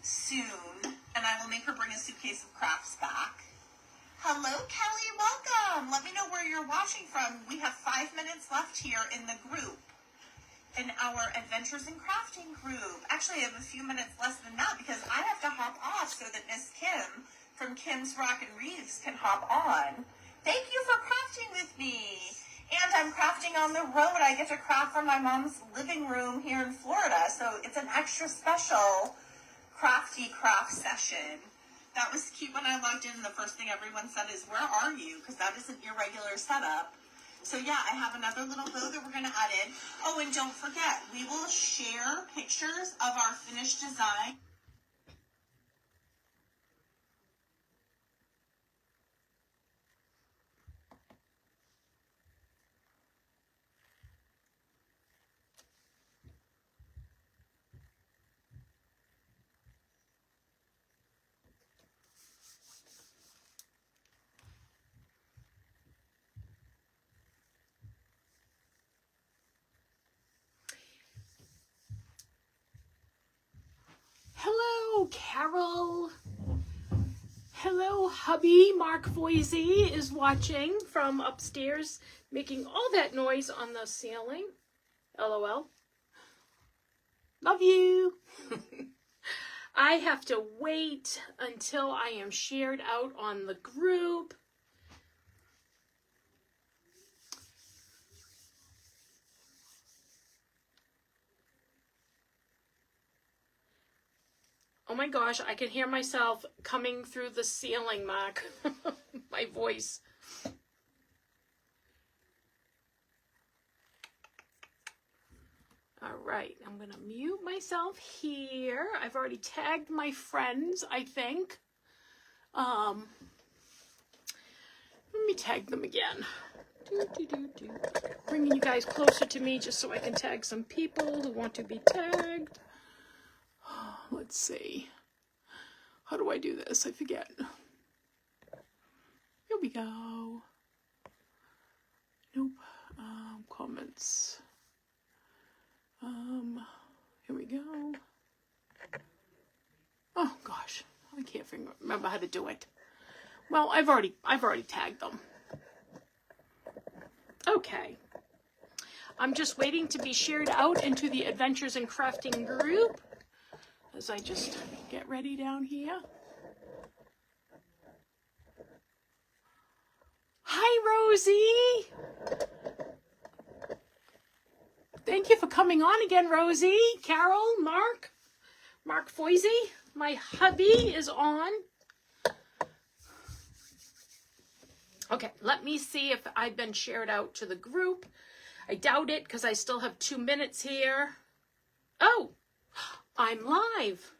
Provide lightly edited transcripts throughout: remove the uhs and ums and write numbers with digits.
soon, and I will make her bring a suitcase of crafts back. Hello, Kelly. Welcome. Let me know where you're watching from. We have 5 minutes left here in the group, in our Adventures in Crafting group. Actually, I have a few minutes less than that because I have to hop off so that Miss Kim from Kim's Rock and Wreaths can hop on. Thank you for crafting with me. And I'm crafting on the road. I get to craft from my mom's living room here in Florida. So it's an extra special crafty craft session. That was cute when I logged in. The first thing everyone said is, where are you? Because that is an irregular setup. So yeah, I have another little bow that we're going to add in. Oh, and don't forget, we will share pictures of our finished design. Hello, Carol. Hello, hubby. Mark Voisey is watching from upstairs, making all that noise on the ceiling. LOL. Love you. I have to wait until I am shared out on the group. Oh my gosh, I can hear myself coming through the ceiling, Mark. My voice. All right, I'm going to mute myself here. I've already tagged my friends, I think. Let me tag them again. Bringing you guys closer to me just so I can tag some people who want to be tagged. Let's see. How do I do this? I forget. Here we go. Nope. Comments. Here we go. Oh gosh, I can't remember how to do it. Well, I've already tagged them. Okay. I'm just waiting to be shared out into the Adventures in Crafting group as I just get ready down here. Hi, Rosie. Thank you for coming on again, Rosie. Carol, Mark Foisey, my hubby is on. Okay, let me see if I've been shared out to the group. I doubt it because I still have 2 minutes here. Oh, I'm live.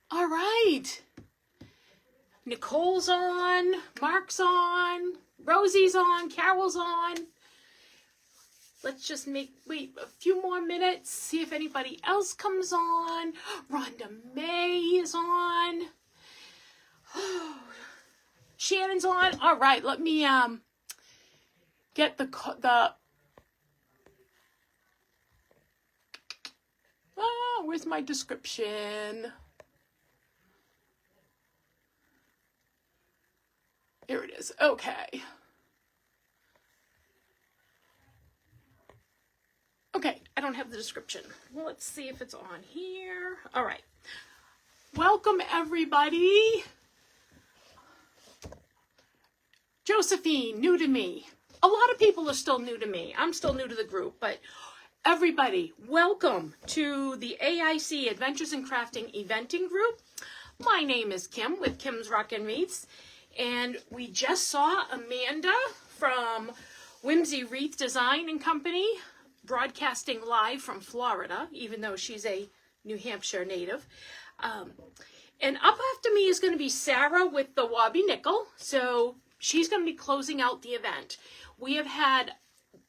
All right. Nicole's on, Mark's on, Rosie's on, Carol's on. Let's just wait a few more minutes, see if anybody else comes on. Rhonda May is on. Shannon's on. All right, let me get the where's my description? Here it is. Okay. Okay, I don't have the description. Well, let's see if it's on here. All right. Welcome, everybody. Josephine, new to me. A lot of people are still new to me. I'm still new to the group, but everybody, welcome to the AIC Adventures in Crafting Eventing Group. My name is Kim with Kim's Rock and Wreaths, and we just saw Amanda from Whimsy Wreath Design and Company broadcasting live from Florida, even though she's a New Hampshire native. And up after me is going to be Sarah with the Wabi Nickel. So she's going to be closing out the event. We have had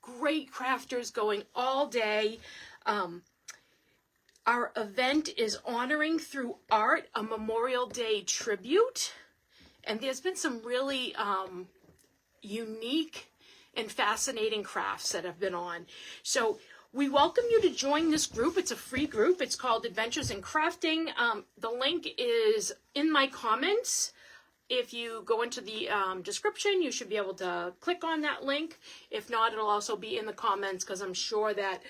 great crafters going all day. Our event is honoring through art a Memorial Day tribute. And there's been some really unique and fascinating crafts that have been on. So we welcome you to join this group. It's a free group. It's called Adventures in Crafting. The link is in my comments. If you go into the description, you should be able to click on that link. If not, it'll also be in the comments, because I'm sure that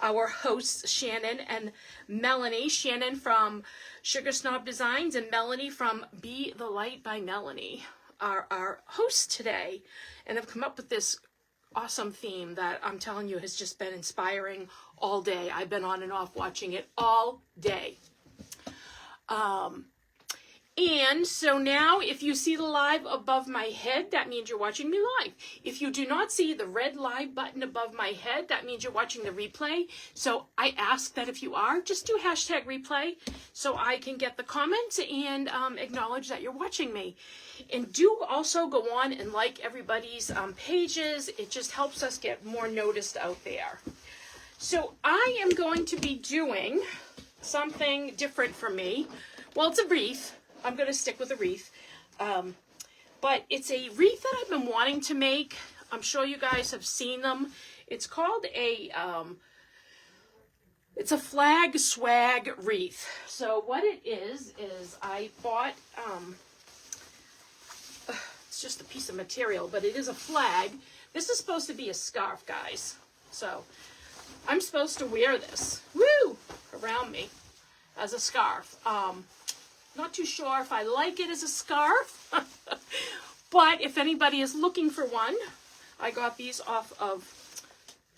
our hosts, Shannon and Melanie, Shannon from Sugar Snob Designs and Melanie from Be the Light by Melanie, are our hosts today, and have come up with this awesome theme that I'm telling you has just been inspiring all day. I've been on and off watching it all day. And so now if you see the live above my head, that means you're watching me live. If you do not see the red live button above my head, that means you're watching the replay. So I ask that if you are, just do hashtag replay so I can get the comments and acknowledge that you're watching me. And do also go on and like everybody's pages. It just helps us get more noticed out there. So I am going to be doing something different for me. Well, it's a wreath. I'm going to stick with a wreath. But it's a wreath that I've been wanting to make. I'm sure you guys have seen them. It's called it's a flag swag wreath. So what it is I bought, it's just a piece of material, but it is a flag. This is supposed to be a scarf, guys. So I'm supposed to wear this, around me as a scarf. Not too sure if I like it as a scarf, but if anybody is looking for one, I got these off of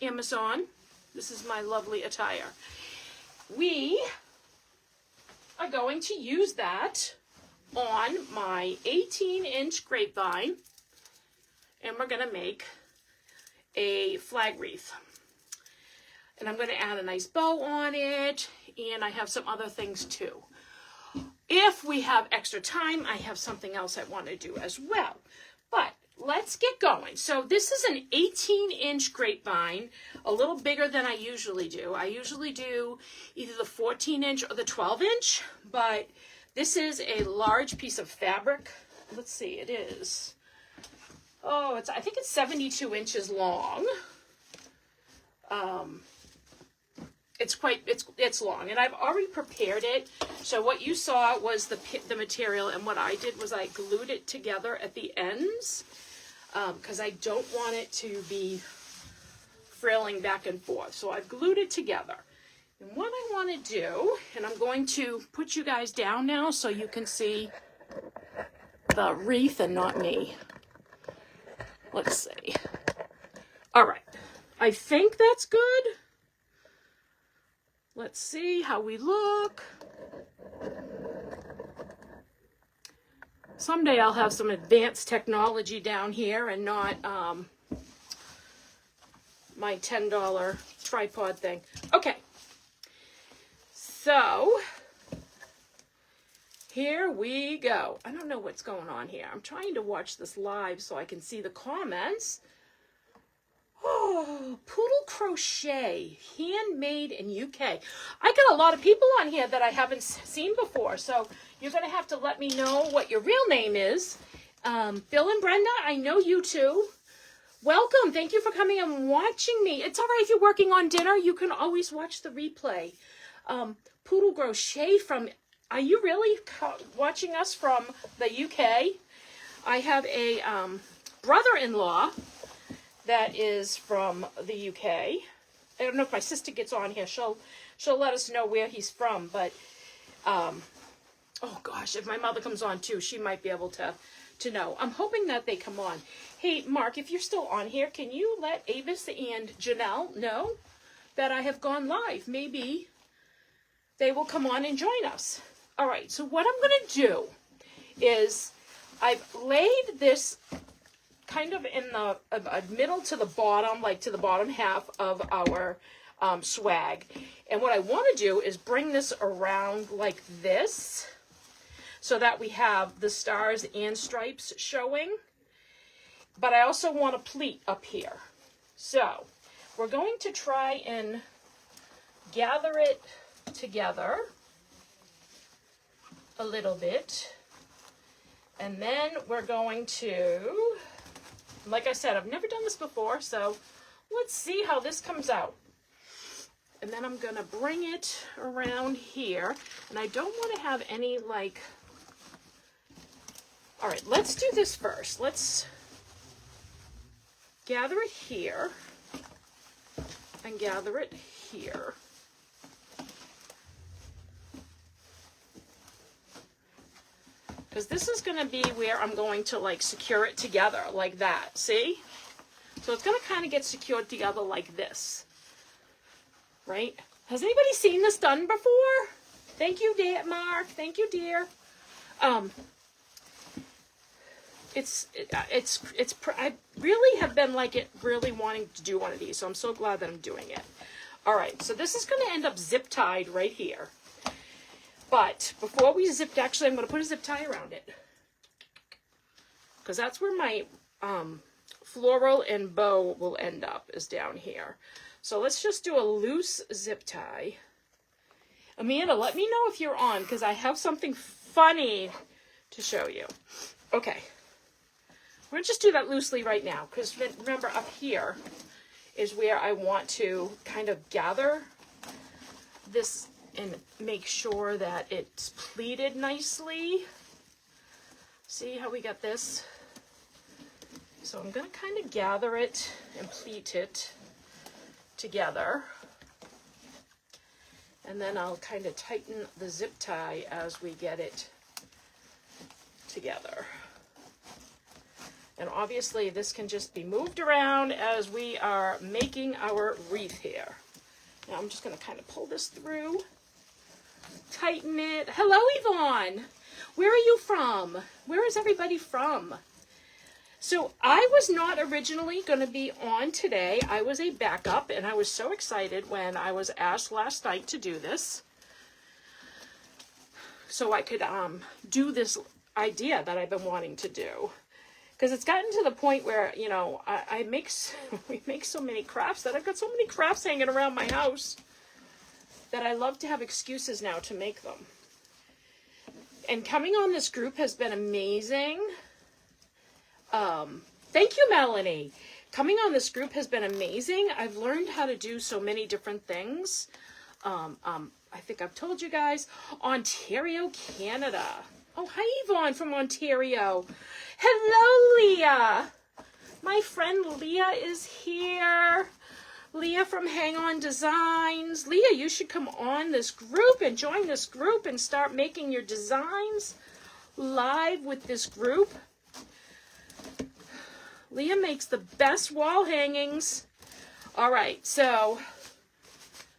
Amazon. This is my lovely attire. We are going to use that on my 18-inch grapevine, and we're going to make a flag wreath. And I'm going to add a nice bow on it, and I have some other things too. If we have extra time, I have something else I want to do as well. But let's get going. So this is an 18-inch grapevine, a little bigger than I usually do. I usually do either the 14-inch or the 12-inch, but this is a large piece of fabric. Let's see, it is. I think it's 72 inches long. It's long, and I've already prepared it. So what you saw was the material, and what I did was I glued it together at the ends, because I don't want it to be frailing back and forth. So I've glued it together. And what I want to do, and I'm going to put you guys down now so you can see the wreath and not me. Let's see. All right. I think that's good. Let's see how we look. Someday I'll have some advanced technology down here and not my $10 tripod thing. Okay. So, here we go. I don't know what's going on here. I'm trying to watch this live so I can see the comments. Oh, Poodle Crochet, handmade in UK. I got a lot of people on here that I haven't seen before, so you're going to have to let me know what your real name is. Bill and Brenda, I know you too. Welcome. Thank you for coming and watching me. It's all right if you're working on dinner. You can always watch the replay. Poodle Crochet from, are you really watching us from the UK? I have a brother-in-law that is from the UK. I don't know if my sister gets on here. She'll let us know where he's from. But, oh gosh, if my mother comes on too, she might be able to know. I'm hoping that they come on. Hey, Mark, if you're still on here, can you let Avis and Janelle know that I have gone live? Maybe they will come on and join us. All right, so what I'm going to do is I've laid this kind of in the middle to the bottom, like to the bottom half of our swag. And what I want to do is bring this around like this so that we have the stars and stripes showing. But I also want a pleat up here. So we're going to try and gather it together a little bit. And then we're going to, like I said, I've never done this before, so let's see how this comes out. And then I'm gonna bring it around here. And I don't wanna have any like, all right, let's do this first. Let's gather it here and gather it here. Because this is going to be where I'm going to like secure it together like that. See? So it's going to kind of get secured together like this. Right? Has anybody seen this done before? Thank you, dear Mark. Thank you, dear. I really have been like really wanting to do one of these, so I'm so glad that I'm doing it. All right, so this is going to end up zip tied right here. But before we zip, actually, I'm going to put a zip tie around it, because that's where my floral and bow will end up, is down here. So let's just do a loose zip tie. Amanda, let me know if you're on, because I have something funny to show you. Okay. We're going to just do that loosely right now, because remember up here is where I want to kind of gather this and make sure that it's pleated nicely. See how we got this? So I'm going to kind of gather it and pleat it together. And then I'll kind of tighten the zip tie as we get it together. And obviously this can just be moved around as we are making our wreath here. Now I'm just going to kind of pull this through, tighten it. Hello, Yvonne. Where are you from? Where is everybody from? So I was not originally going to be on today. I was a backup, and I was so excited when I was asked last night to do this, so I could do this idea that I've been wanting to do. Because it's gotten to the point where, you know, we make so many crafts that I've got so many crafts hanging around my house that I love to have excuses now to make them. And coming on this group has been amazing. Thank you, Melanie. Coming on this group has been amazing. I've learned how to do so many different things. I think I've told you guys, Ontario, Canada. Oh, hi, Yvonne from Ontario. Hello, Leah. My friend Leah is here. Leah from Hang On Designs. Leah, you should come on this group and join this group and start making your designs live with this group. Leah makes the best wall hangings. All right, so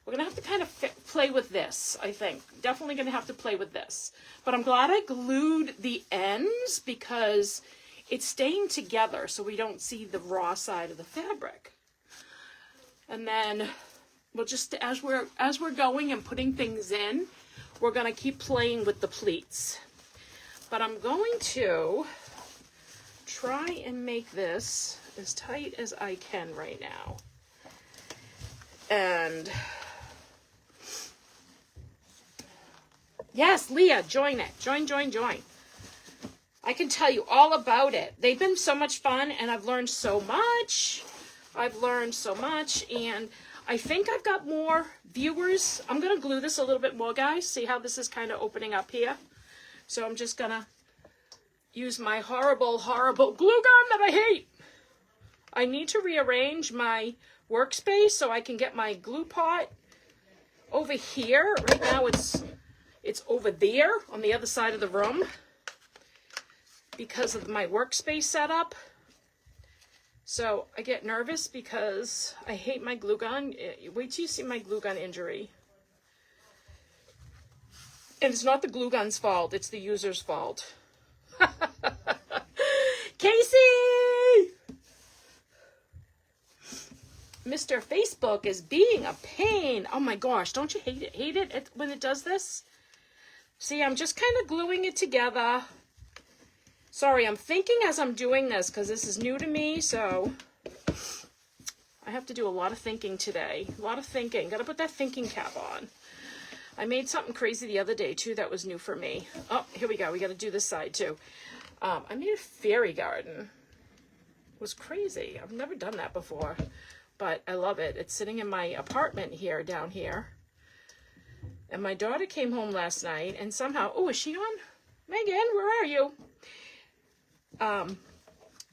we're going to have to kind of play with this, I think. Definitely going to have to play with this. But I'm glad I glued the ends because it's staying together so we don't see the raw side of the fabric. And then we'll just, as we're going and putting things in, we're going to keep playing with the pleats. But I'm going to try and make this as tight as I can right now. And yes, Leah, join it. Join. I can tell you all about it. They've been so much fun, and I've learned so much. And I think I've got more viewers. I'm going to glue this a little bit more, guys. See how this is kind of opening up here? So I'm just going to use my horrible, horrible glue gun that I hate. I need to rearrange my workspace so I can get my glue pot over here. Right now it's over there on the other side of the room because of my workspace setup. So I get nervous because I hate my glue gun. Wait till you see my glue gun injury. And it's not the glue gun's fault, it's the user's fault. Casey! Mr. Facebook is being a pain. Oh my gosh, don't you hate it when it does this? See, I'm just kind of gluing it together. Sorry, I'm thinking as I'm doing this because this is new to me, so I have to do a lot of thinking today. A lot of thinking. Got to put that thinking cap on. I made something crazy the other day, too, that was new for me. Oh, here we go. We got to do this side, too. I made a fairy garden. It was crazy. I've never done that before. but I love it. It's sitting in my apartment here, down here. And my daughter came home last night and somehow, oh, is she on? Megan, where are you?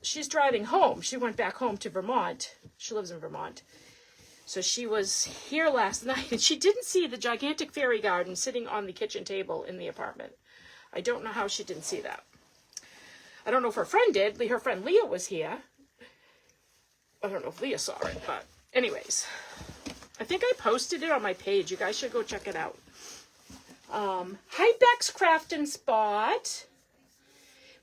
She's driving home. She went back home to Vermont. She lives in Vermont. So she was here last night and she didn't see the gigantic fairy garden sitting on the kitchen table in the apartment. I don't know how she didn't see that. I don't know if her friend did. Her friend Leah was here. I don't know if Leah saw it, but anyways. I think I posted it on my page. You guys should go check it out. Hi, Beck's Craft and Spot.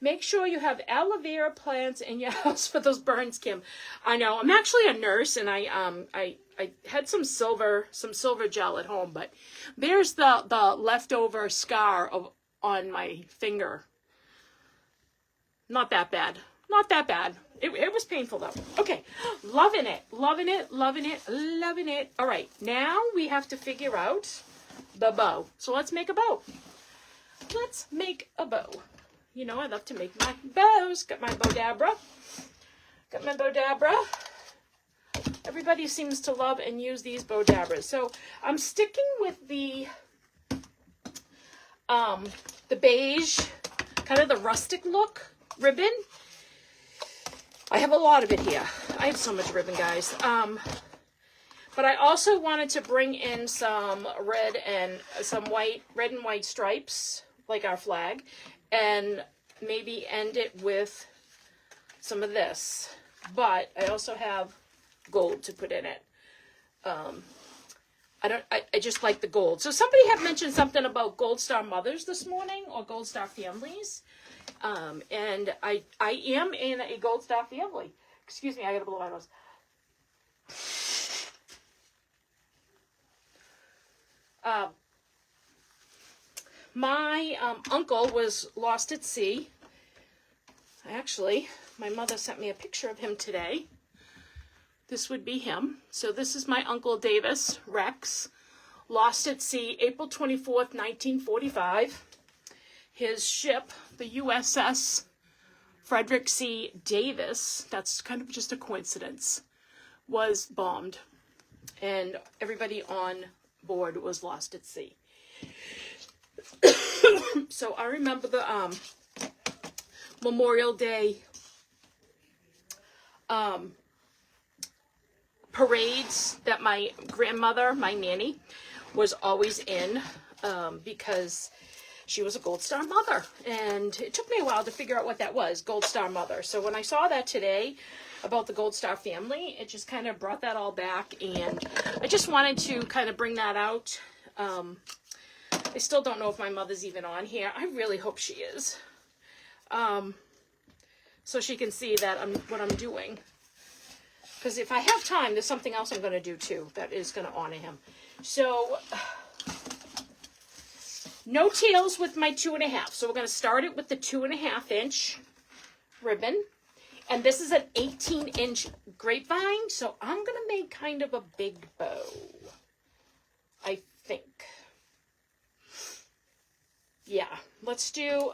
Make sure you have aloe vera plants in your house for those burns, Kim. I know. I'm actually a nurse, and I had some silver gel at home, but there's the leftover scar on my finger. Not that bad. Not that bad. It was painful though. Okay, loving it, loving it, loving it, loving it. All right, now we have to figure out the bow. So let's make a bow. Let's make a bow. You know, I love to make my bows. Got my Bodabra. Got my Bodabra. Everybody seems to love and use these Bodabras. So I'm sticking with the beige, kind of the rustic look ribbon. I have a lot of it here. I have so much ribbon, guys. But I also wanted to bring in some red and white stripes, like our flag, and maybe end it with some of this. But I also have gold to put in it. I just like the gold. So somebody had mentioned something about Gold Star mothers this morning, or Gold Star families. And I am in a Gold Star family. Excuse me, I gotta blow my nose. My uncle was lost at sea. Actually, my mother sent me a picture of him today. This would be him. So this is my Uncle Davis, Rex, lost at sea April 24th, 1945. His ship, the USS Frederick C. Davis, that's kind of just a coincidence, was bombed. And everybody on board was lost at sea. So I remember the Memorial Day parades that my grandmother, my nanny, was always in because she was a Gold Star mother. And it took me a while to figure out what that was, Gold Star mother. So when I saw that today about the Gold Star family, it just kind of brought that all back. And I just wanted to kind of bring that out. I still don't know if my mother's even on here. I really hope she is. So she can see that what I'm doing. Because if I have time, there's something else I'm going to do too that is going to honor him. So, no tails with my 2.5. So we're going to start it with the 2.5 inch ribbon. And this is an 18-inch grapevine. So I'm going to make kind of a big bow, I think. Yeah, let's do,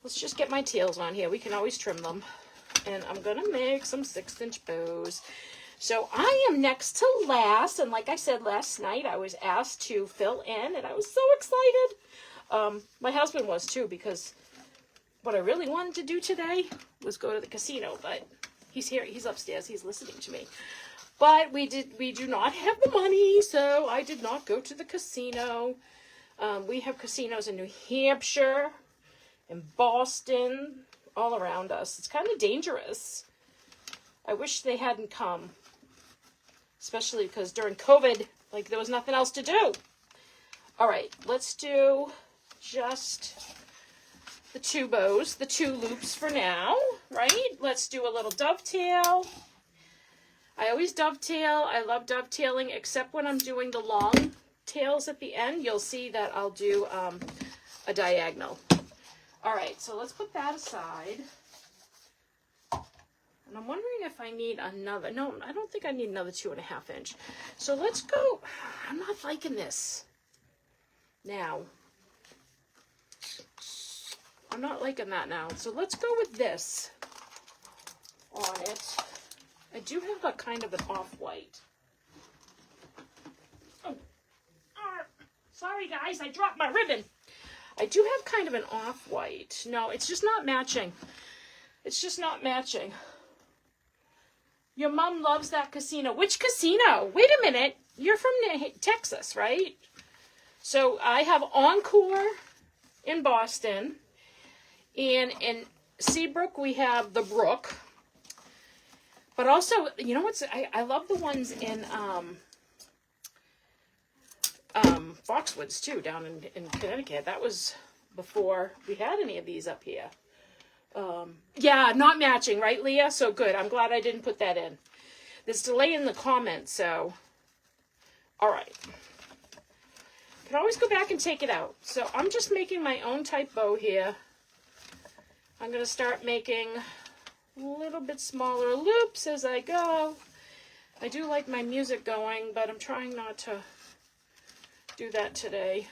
let's just get my tails on here. We can always trim them. And I'm going to make some 6-inch bows. So I am next to last. And like I said last night, I was asked to fill in. And I was so excited. My husband was too, because what I really wanted to do today was go to the casino. But he's here. He's upstairs. He's listening to me. But we do not have the money. So I did not go to the casino. We have casinos in New Hampshire, in Boston, all around us. It's kind of dangerous. I wish they hadn't come, especially because during COVID, like, there was nothing else to do. All right, let's do just the 2 bows, the 2 loops for now, right? Let's do a little dovetail. I always dovetail. I love dovetailing, except when I'm doing the long tails at the end. You'll see that I'll do a diagonal. All right, so let's put that aside. And I'm wondering if I need another. No, I don't think I need another 2.5 inch. So let's go. I'm not liking this. Now, I'm not liking that now. So let's go with this on it. I do have a kind of an off-white. Oh, sorry guys, I dropped my ribbon. I do have kind of an off-white. No, it's just not matching. It's just not matching. Your mom loves that casino. Which casino? Wait a minute. You're from Texas, right? So I have Encore in Boston. And in Seabrook, we have the Brook. But also, you know what's, I love the ones in Foxwoods too, down in Connecticut. That was before we had any of these up here. Yeah, not matching, right, Leah? So good. I'm glad I didn't put that in. There's delay in the comments, so. All right. Can always go back and take it out. So I'm just making my own type bow here. I'm going to start making a little bit smaller loops as I go. I do like my music going, but I'm trying not to do that today.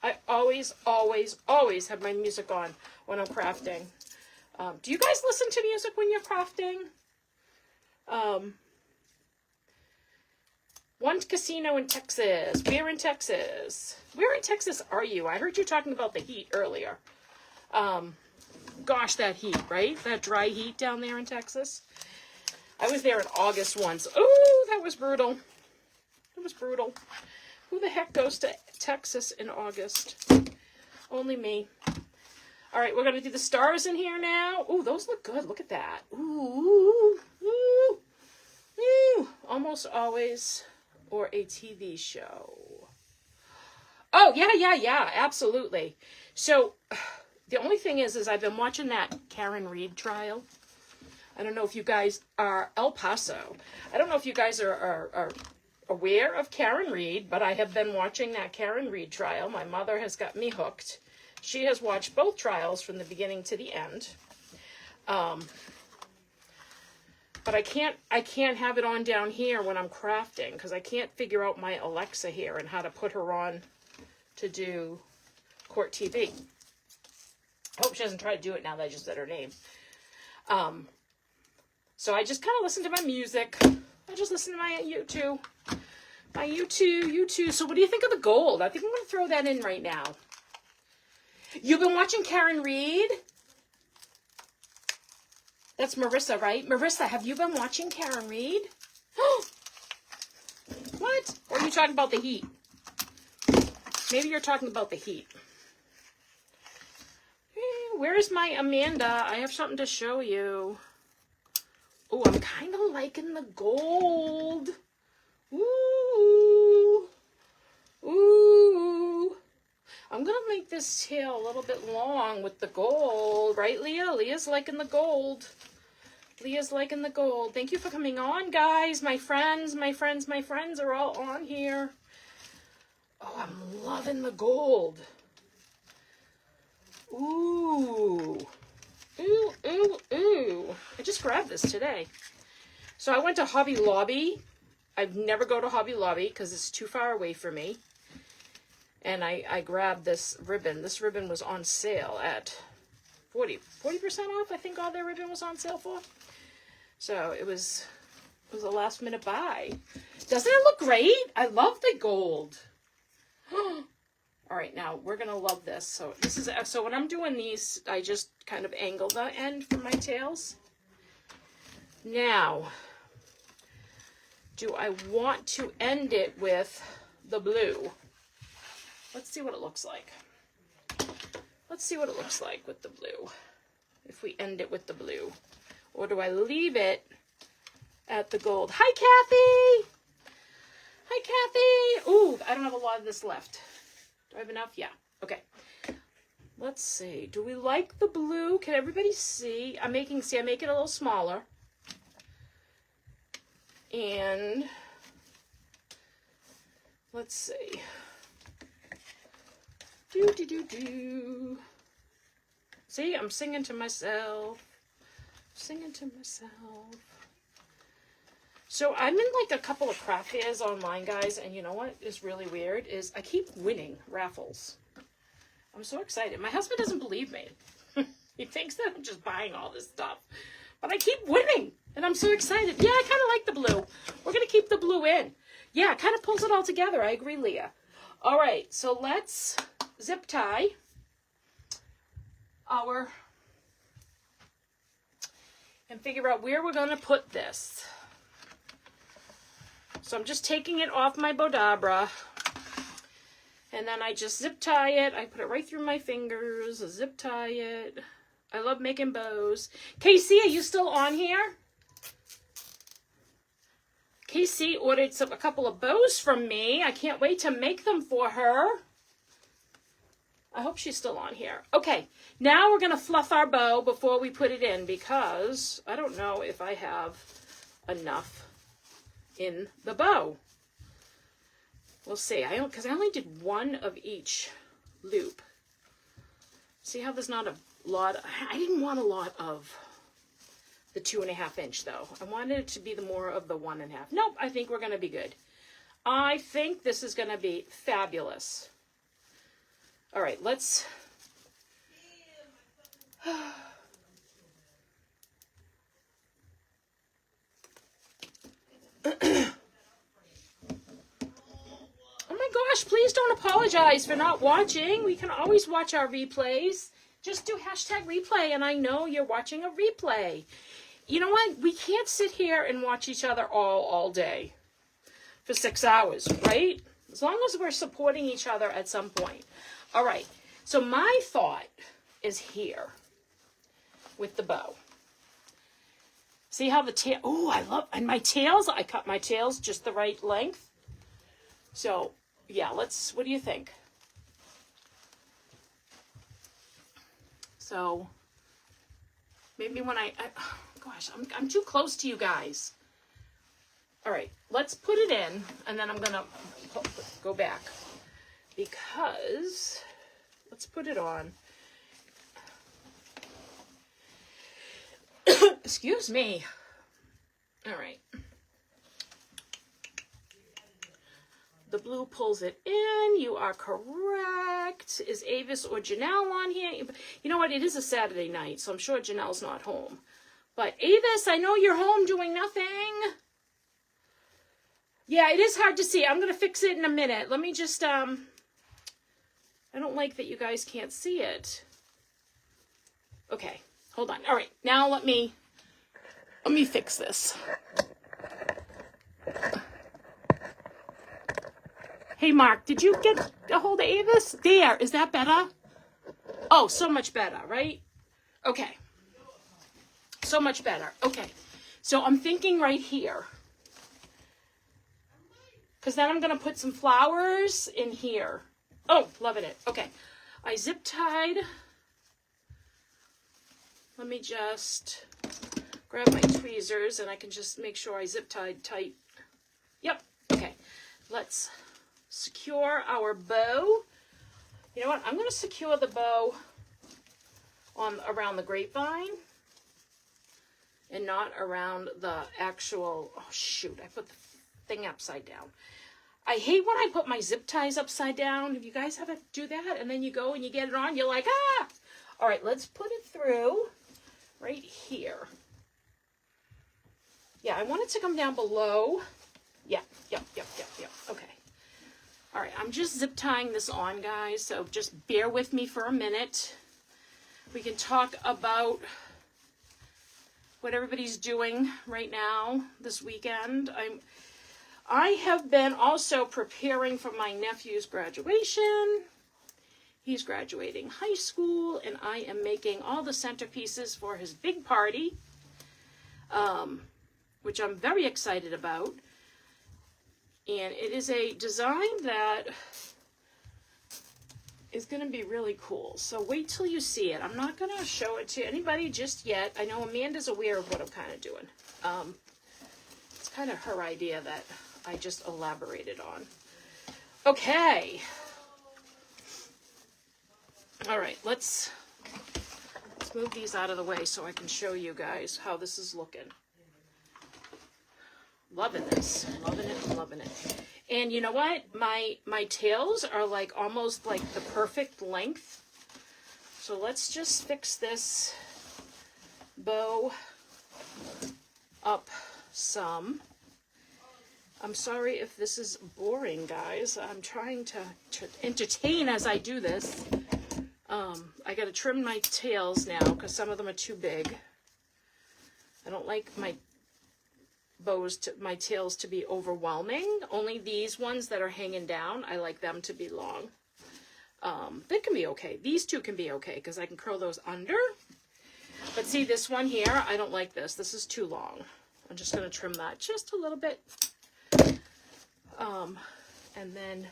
I always, always, always have my music on when I'm crafting. Do you guys listen to music when you're crafting? One casino in Texas. Where in Texas? Where in Texas are you? I heard you talking about the heat earlier. Gosh, that heat, right? That dry heat down there in Texas. I was there in August once. Oh, that was brutal. It was brutal. Who the heck goes to Texas in August? Only me. All right, we're going to do the stars in here now. Ooh, those look good. Look at that. Ooh, ooh, ooh. Almost always, or a TV show. Oh, yeah, absolutely. So, the only thing is I've been watching that Karen Reed trial. I don't know if you guys are El Paso. I don't know if you guys are aware of Karen Reed, but I have been watching that Karen Reed trial. My mother has got me hooked. She has watched both trials from the beginning to the end. But I can't have it on down here when I'm crafting because I can't figure out my Alexa here and how to put her on to do Court TV. I hope she doesn't try to do it now that I just said her name. So I just kind of listen to my music. I just listen to my YouTube. My YouTube. So what do you think of the gold? I think I'm going to throw that in right now. You've been watching Karen Reed? That's Marissa, right? Marissa, have you been watching Karen Reed? What? Or are you talking about the heat? Maybe you're talking about the heat. Where's my Amanda? I have something to show you. Oh, I'm kind of liking the gold. Ooh. Ooh. I'm going to make this tail a little bit long with the gold. Right, Leah? Leah's liking the gold. Leah's liking the gold. Thank you for coming on, guys. My friends are all on here. Oh, I'm loving the gold. Ooh. Ooh, ooh, ooh. I just grabbed this today. So I went to Hobby Lobby. I never go to Hobby Lobby because it's too far away from me. And I grabbed this ribbon. This ribbon was on sale at 40% off. I think all their ribbon was on sale for. So it was a last minute buy. Doesn't it look great? I love the gold. All right, now we're gonna love this. So when I'm doing these, I just kind of angle the end for my tails. Now, do I want to end it with the blue? Let's see what it looks like. Let's see what it looks like with the blue. If we end it with the blue. Or do I leave it at the gold? Hi, Kathy! Hi, Kathy! Ooh, I don't have a lot of this left. Do I have enough? Yeah. Okay. Let's see. Do we like the blue? Can everybody see? I make it a little smaller. And let's see. Do. See, I'm singing to myself. Singing to myself. So I'm in like a couple of craft fairs online, guys, and you know what is really weird is I keep winning raffles. I'm so excited. My husband doesn't believe me. He thinks that I'm just buying all this stuff. But I keep winning. And I'm so excited. Yeah, I kind of like the blue. We're going to keep the blue in. Yeah, it kind of pulls it all together. I agree, Leah. All right, so let's zip tie our, and figure out where we're going to put this. So I'm just taking it off my Bodabra, and then I just zip tie it. I put it right through my fingers, zip tie it. I love making bows. Casey, are you still on here? Casey ordered a couple of bows from me. I can't wait to make them for her. I hope she's still on here. Okay, now we're going to fluff our bow before we put it in, because I don't know if I have enough in the bow. We'll see. Because I only did one of each loop. See how there's not a lot? I didn't want a lot of the 2.5 inch though. I wanted it to be the more of the 1.5. Nope, I think we're going to be good. I think this is going to be fabulous. All right, let's... Oh my gosh, please don't apologize for not watching. We can always watch our replays. Just do #replay, and I know you're watching a replay. You know what? We can't sit here and watch each other all day for 6 hours, right? As long as we're supporting each other at some point. All right, so my thought is here with the bow. See how the tail, oh, I love, and my tails, I cut my tails just the right length. So, yeah, let's, what do you think? So, maybe when oh, gosh, I'm too close to you guys. All right, let's put it in, and then I'm going to go back. Because, let's put it on. Excuse me. All right. The blue pulls it in. You are correct. Is Avis or Janelle on here? You know what? It is a Saturday night, so I'm sure Janelle's not home. But Avis, I know you're home doing nothing. Yeah, it is hard to see. I'm going to fix it in a minute. Let me just, I don't like that you guys can't see it. Okay, hold on. All right, now let me fix this. Hey, Mark, did you get a hold of Avis? There, is that better? Oh, so much better, right? Okay. So much better. Okay. So I'm thinking right here. Because then I'm going to put some flowers in here. Oh, loving it. Okay. I zip tied. Let me just grab my tweezers and I can just make sure I zip tied tight. Yep. Okay. Let's secure our bow. You know what? I'm going to secure the bow around the grapevine and not around the actual, oh shoot, I put the thing upside down. I hate when I put my zip ties upside down. If you guys ever do that and then you go and you get it on, you're like, ah! All right, let's put it through right here. Yeah, I want it to come down below. Yeah, yep. Okay. All right, I'm just zip tying this on, guys, so just bear with me for a minute. We can talk about what everybody's doing right now this weekend. I have been also preparing for my nephew's graduation. He's graduating high school, and I am making all the centerpieces for his big party, which I'm very excited about. And it is a design that is going to be really cool. So wait till you see it. I'm not going to show it to anybody just yet. I know Amanda's aware of what I'm kind of doing. It's kind of her idea that I just elaborated on. Okay. All right, let's move these out of the way so I can show you guys how this is looking. Loving this. Loving it. And you know what? My tails are like almost like the perfect length. So let's just fix this bow up some. I'm sorry if this is boring, guys. I'm trying to entertain as I do this. I got to trim my tails now because some of them are too big. I don't like my tails to be overwhelming. Only these ones that are hanging down, I like them to be long. They can be okay. These two can be okay because I can curl those under. But see, this one here, I don't like this. This is too long. I'm just going to trim that just a little bit. And then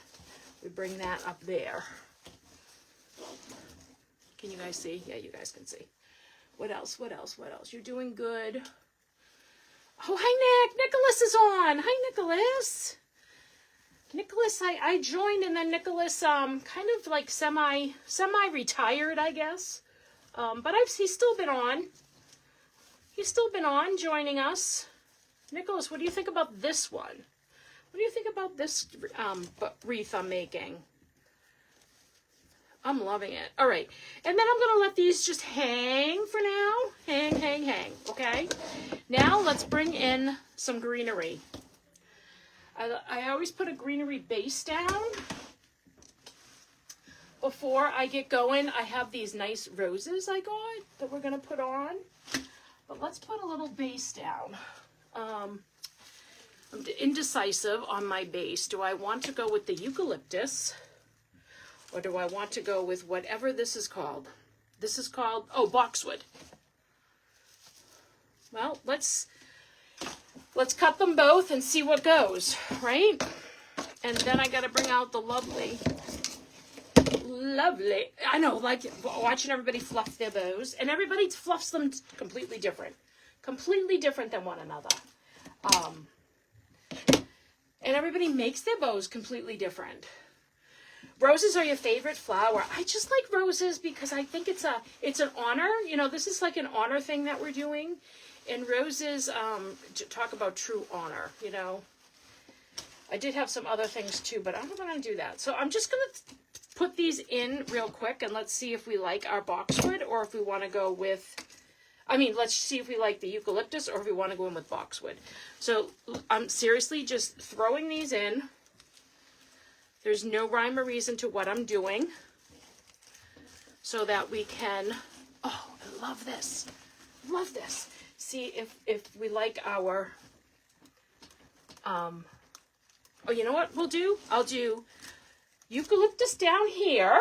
we bring that up there. Can you guys see? Yeah, you guys can see. What else? What else? What else? You're doing good. Oh, hi, Nick. Nicholas is on. Hi, Nicholas. Nicholas, I joined, and then Nicholas, kind of like semi-retired, I guess. But he's still been on. He's still been on, joining us. Nicholas, what do you think about this one? What do you think about this wreath I'm making? I'm loving it. All right. And then I'm going to let these just hang for now. Hang. Okay? Now let's bring in some greenery. I always put a greenery base down before I get going. I have these nice roses I got that we're going to put on. But let's put a little base down. I'm indecisive on my base. Do I want to go with the eucalyptus, or do I want to go with whatever this is called? This is called, oh, boxwood. Well, let's cut them both and see what goes, right? And then I got to bring out the lovely, I know, like watching everybody fluff their bows, and everybody fluffs them completely different than one another. And everybody makes their bows completely different. Roses are your favorite flower. I just like roses because I think it's an honor. You know, this is like an honor thing that we're doing. And roses, talk about true honor, you know. I did have some other things too, but I'm not going to do that. So I'm just going to put these in real quick, and let's see if we like our boxwood, or if we want to go with, let's see if we like the eucalyptus, or if we want to go in with boxwood. So I'm seriously just throwing these in. There's no rhyme or reason to what I'm doing, so that we can, oh, I love this. See if we like our, oh, you know what we'll do? I'll do eucalyptus down here,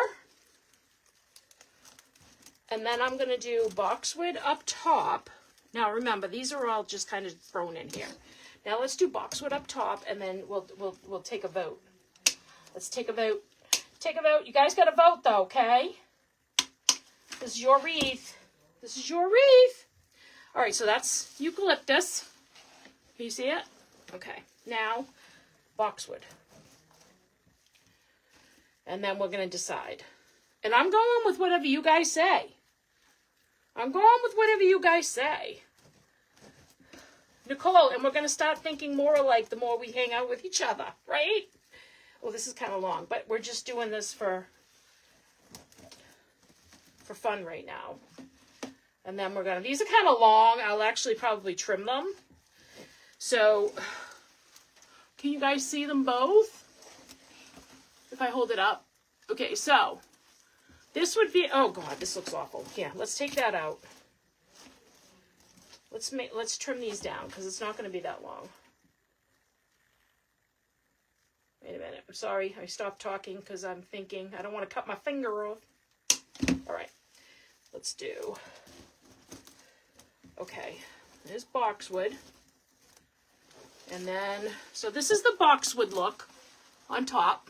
and then I'm going to do boxwood up top. Now remember, these are all just kind of thrown in here. Now let's do boxwood up top, and then we'll take a vote. Let's take a vote. Take a vote. You guys got to vote though, okay? This is your wreath. This is your wreath. All right, so that's eucalyptus. Can you see it? Okay. Now, boxwood. And then we're going to decide. And I'm going with whatever you guys say. Nicole, and we're going to start thinking more alike the more we hang out with each other, right? Well, this is kind of long, but we're just doing this for fun right now. And then these are kind of long. I'll actually probably trim them. So, can you guys see them both? If I hold it up. Okay, so, this would be, oh God, this looks awful. Yeah, let's take that out. Let's trim these down, because it's not going to be that long. Wait a minute. I'm sorry. I stopped talking because I'm thinking I don't want to cut my finger off. All right. Let's do. Okay. There's boxwood. And then, so this is the boxwood look on top.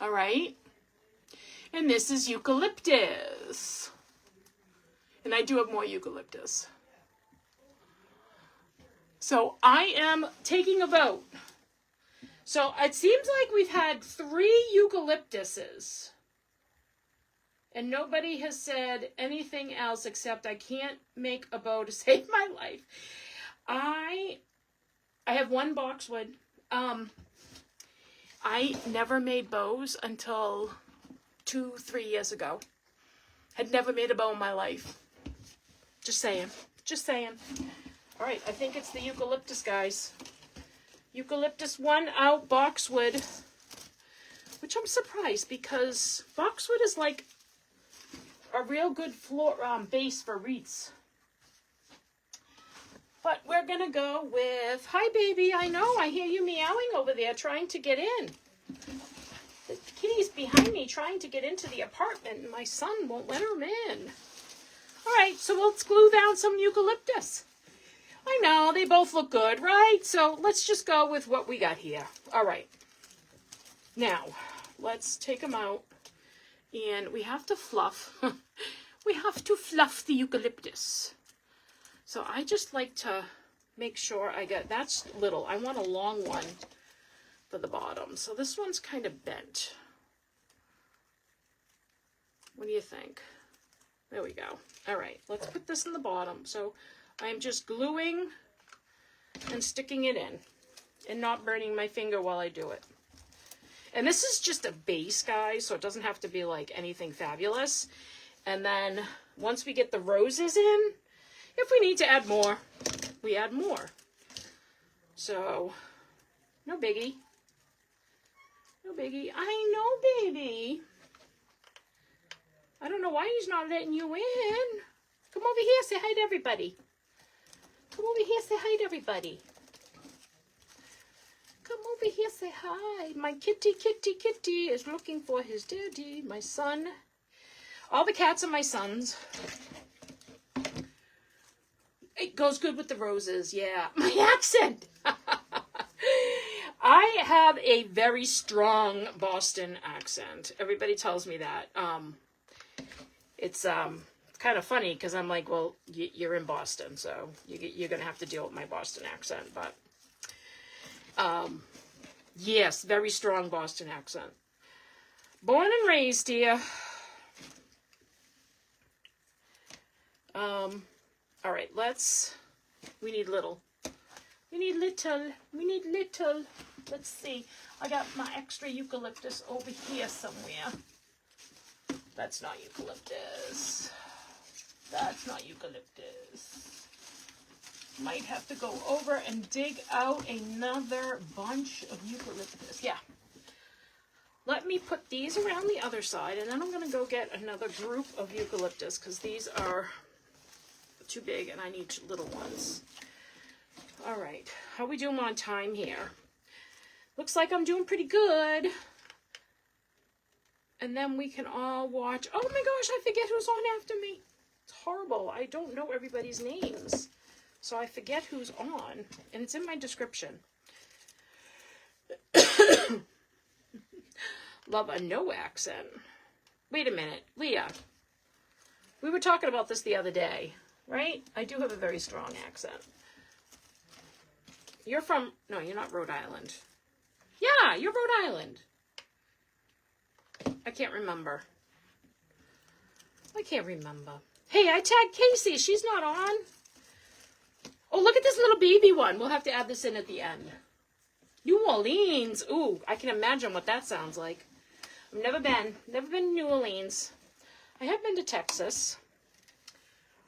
All right. And this is eucalyptus. And I do have more eucalyptus. So I am taking a vote. So it seems like we've had 3 eucalyptuses. And nobody has said anything else except I can't make a bow to save my life. I have 1 boxwood. I never made bows until 2-3 years ago. Had never made a bow in my life. Just saying. Just saying. All right, I think it's the eucalyptus, guys. Eucalyptus 1 out, boxwood. Which I'm surprised because boxwood is like a real good floor base for wreaths. But we're going to go with, hi baby, I know, I hear you meowing over there trying to get in. The kitty's behind me trying to get into the apartment and my son won't let her in. All right, so let's glue down some eucalyptus. I know, they both look good, right? So let's just go with what we got here. All right. Now, let's take them out. And we have to fluff. We have to fluff the eucalyptus. So I just like to make sure I get, that's little. I want a long one for the bottom. So this one's kind of bent. What do you think? There we go. All right, let's put this in the bottom. So I'm just gluing and sticking it in and not burning my finger while I do it. And this is just a base, guys, so it doesn't have to be like anything fabulous. And then once we get the roses in, if we need to add more, we add more. So, no biggie. No biggie. I know, baby. I don't know why he's not letting you in. Come over here, say hi to everybody. Come over here, say hi to everybody. Come over here, say hi. My kitty is looking for his daddy, my son. All the cats are my sons. It goes good with the roses, yeah. My accent! I have a very strong Boston accent. Everybody tells me that. It's kind of funny because I'm like, well, you're in Boston, so you're going to have to deal with my Boston accent. But, yes, very strong Boston accent. Born and raised here. All right, we need little. Let's see. I got my extra eucalyptus over here somewhere. That's not eucalyptus. That's not eucalyptus. Might have to go over and dig out another bunch of eucalyptus. Yeah. Let me put these around the other side, and then I'm going to go get another group of eucalyptus because these are too big and I need little ones. All right. How we doing on time here? Looks like I'm doing pretty good. And then we can all watch. Oh my gosh, I forget who's on after me. It's horrible. I don't know everybody's names. So I forget who's on. And it's in my description. Love a no accent. Wait a minute. Leah. We were talking about this the other day, right? I do have a very strong accent. You're from... No, you're not Rhode Island. Yeah, you're Rhode Island. I can't remember. Hey, I tagged Casey. She's not on. Oh, look at this little baby one. We'll have to add this in at the end. New Orleans. Ooh, I can imagine what that sounds like. I've never been to New Orleans. I have been to Texas.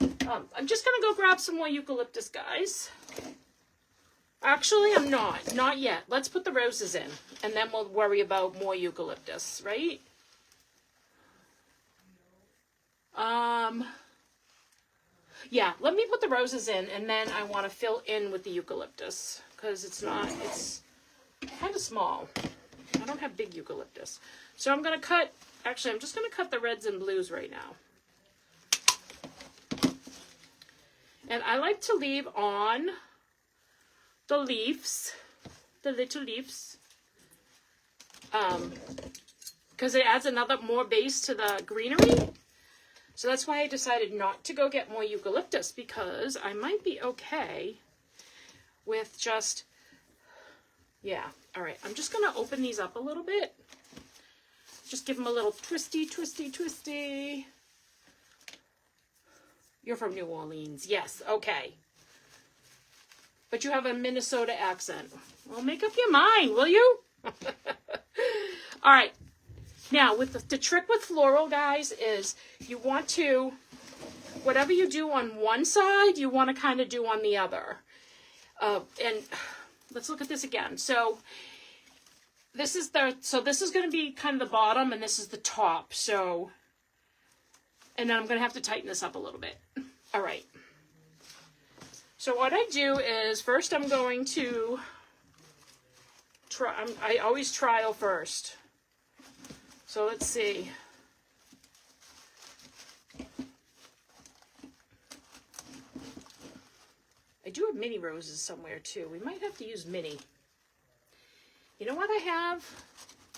I'm just going to go grab some more eucalyptus, guys. Actually, I'm not. Not yet. Let's put the roses in, and then we'll worry about more eucalyptus, right? Yeah, let me put the roses in, and then I want to fill in with the eucalyptus, because it's kind of small. I don't have big eucalyptus. So I'm going to cut, actually, I'm just going to cut the reds and blues right now. And I like to leave on the leaves, the little leaves, because it adds more base to the greenery. So that's why I decided not to go get more eucalyptus, because I might be okay with just, yeah. All right, I'm just going to open these up a little bit. Just give them a little twisty, twisty, twisty. You're from New Orleans. Yes, okay. But you have a Minnesota accent. Well, make up your mind, will you? All right. Now, with the trick with floral, guys, is you want to whatever you do on one side, you want to kind of do on the other. And let's look at this again. So this is going to be kind of the bottom, and this is the top. So, and then I'm going to have to tighten this up a little bit. All right. So what I do is first I'm going to try. I always trial first. So let's see. I do have mini roses somewhere too. We might have to use mini. You know what I have?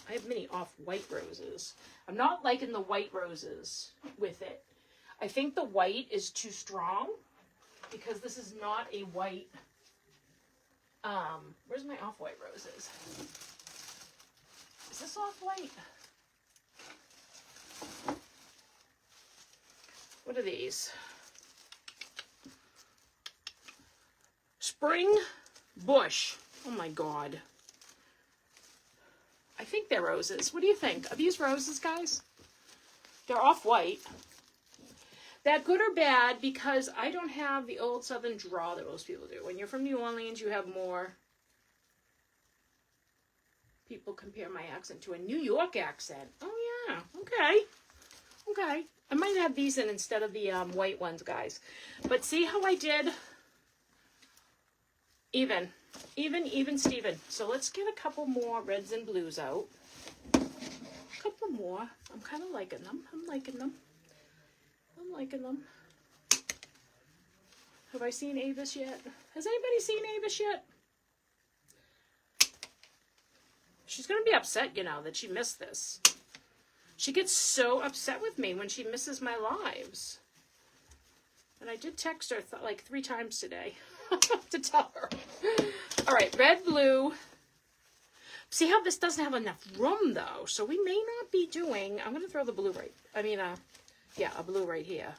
I have mini off-white roses. I'm not liking the white roses with it. I think the white is too strong because this is not a white. Where's my off-white roses? Is this off-white? What are these? Spring Bush. Oh my God. I think they're roses. What do you think? Are these roses, guys? They're off-white. That good or bad because I don't have the old Southern drawl that most people do. When you're from New Orleans, you have more. People compare my accent to a New York accent. Oh, yeah. Okay. Okay. I might have these in instead of the white ones, guys. But see how I did? Even, Steven. So let's get a couple more reds and blues out. A couple more. I'm kind of liking them. I'm liking them. Have I seen Avis yet? Has anybody seen Avis yet? She's going to be upset, you know, that she missed this. She gets so upset with me when she misses my lives. And I did text her like 3 times today to tell her. All right, red, blue. See how this doesn't have enough room, though. So we may not be doing... I'm going to throw the blue right... yeah, a blue right here.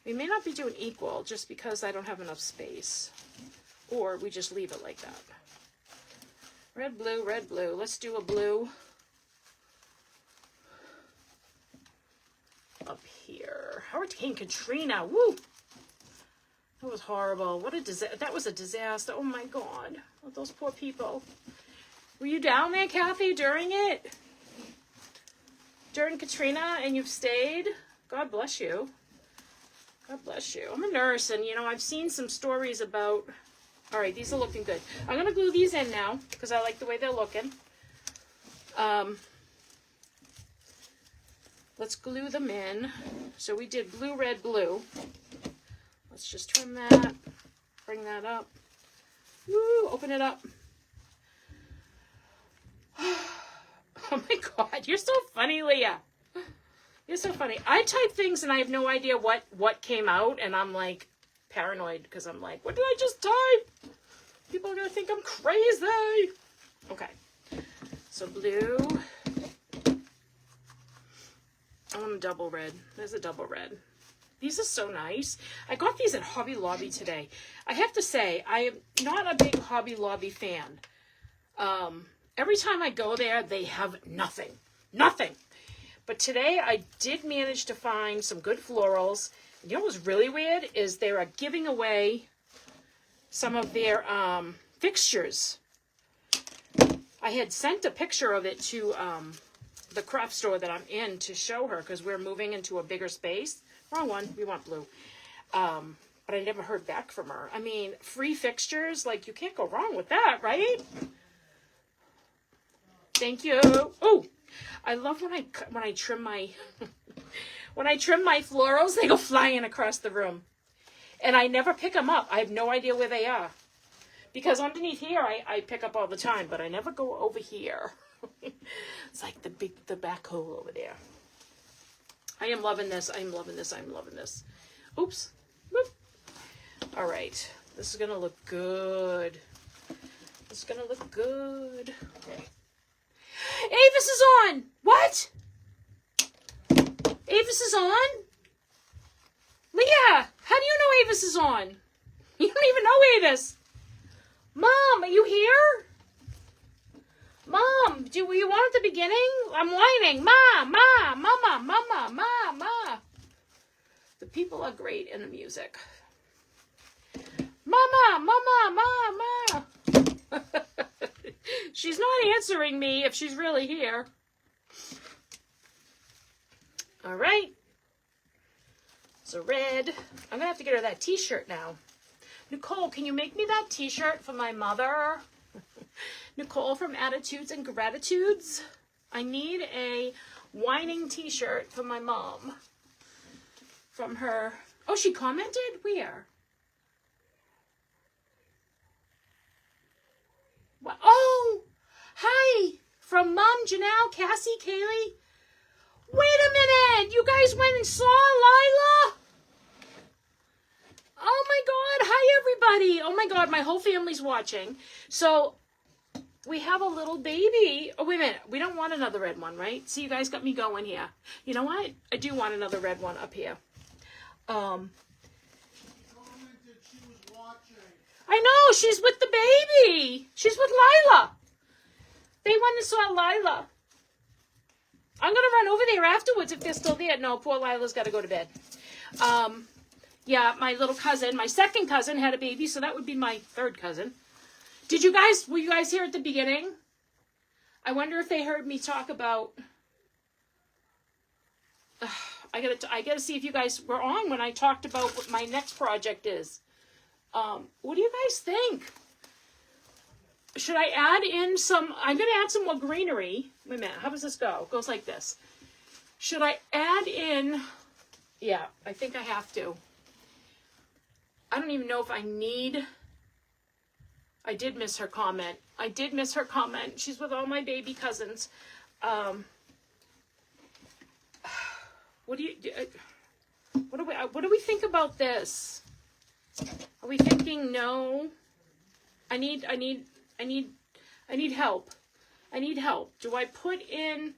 We may not be doing equal just because I don't have enough space. Or we just leave it like that. Red, blue, red, blue. Let's do a blue. Up here. Hurricane Katrina. Woo! That was horrible. What a disaster. That was a disaster. Oh my God. Those poor people. Were you down there, Kathy, during it? During Katrina, and you've stayed? God bless you. God bless you. I'm a nurse, and you know, I've seen some stories about... All right, these are looking good. I'm going to glue these in now, because I like the way they're looking. Let's glue them in. So we did blue, red, blue. Let's just trim that. Bring that up. Woo, open it up. Oh my God, you're so funny, Leah. You're so funny. I type things and I have no idea what came out, and I'm like paranoid because I'm like, what did I just type? People are going to think I'm crazy. Okay. So blue. I want a double red. There's a double red. These are so nice. I got these at Hobby Lobby today. I have to say, I am not a big Hobby Lobby fan. Every time I go there, they have nothing. Nothing. But today, I did manage to find some good florals. You know what's really weird is they are giving away some of their fixtures. I had sent a picture of it to the craft store that I'm in to show her because we're moving into a bigger space. Wrong one. We want blue. But I never heard back from her. I mean, free fixtures, like you can't go wrong with that, right? Thank you. Oh, I love when I trim my when I trim my florals, they go flying across the room. And I never pick them up. I have no idea where they are. Because underneath here, I pick up all the time, but I never go over here. It's like the back hole over there. I am loving this. I'm loving this. I'm loving this. Oops. Boop. All right. This is going to look good. This is going to look good. Okay. Avis is on. What? Avis is on? Leah, how do you know Avis is on? You don't even know Avis. Mom, are you here? Mom, were you on at the beginning? I'm whining. Ma, ma, mama, mama, ma, ma. The people are great in the music. Mama, mama, mama. She's not answering me if she's really here. All right. So red. I'm going to have to get her that t-shirt now. Nicole, can you make me that t-shirt for my mother? Nicole from Attitudes and Gratitudes. I need a whining t-shirt for my mom. From her. Oh, she commented? Where? What? Oh, hi. From Mom, Janelle, Cassie, Kaylee. Wait a minute. You guys went and saw Lila? Oh my God. Hi, everybody. Oh my God. My whole family's watching. So we have a little baby. Oh, wait a minute. We don't want another red one, right? See, you guys got me going here. You know what? I do want another red one up here. I know. She's with the baby. She's with Lila. They went and saw Lila. I'm going to run over there afterwards if they're still there. No, poor Lila's got to go to bed. Yeah, my little cousin, my second cousin had a baby, so that would be my third cousin. Were you guys here at the beginning? I wonder if they heard me talk about, I gotta see if you guys were on when I talked about what my next project is. What do you guys think? Should I add in I'm gonna add some more greenery. Wait a minute, how does this go? It goes like this. Should I add in, yeah, I think I have to. I don't even know if I need, I did miss her comment. She's with all my baby cousins. What do we think about this? Are we thinking no? I need help. I need help. Do I put in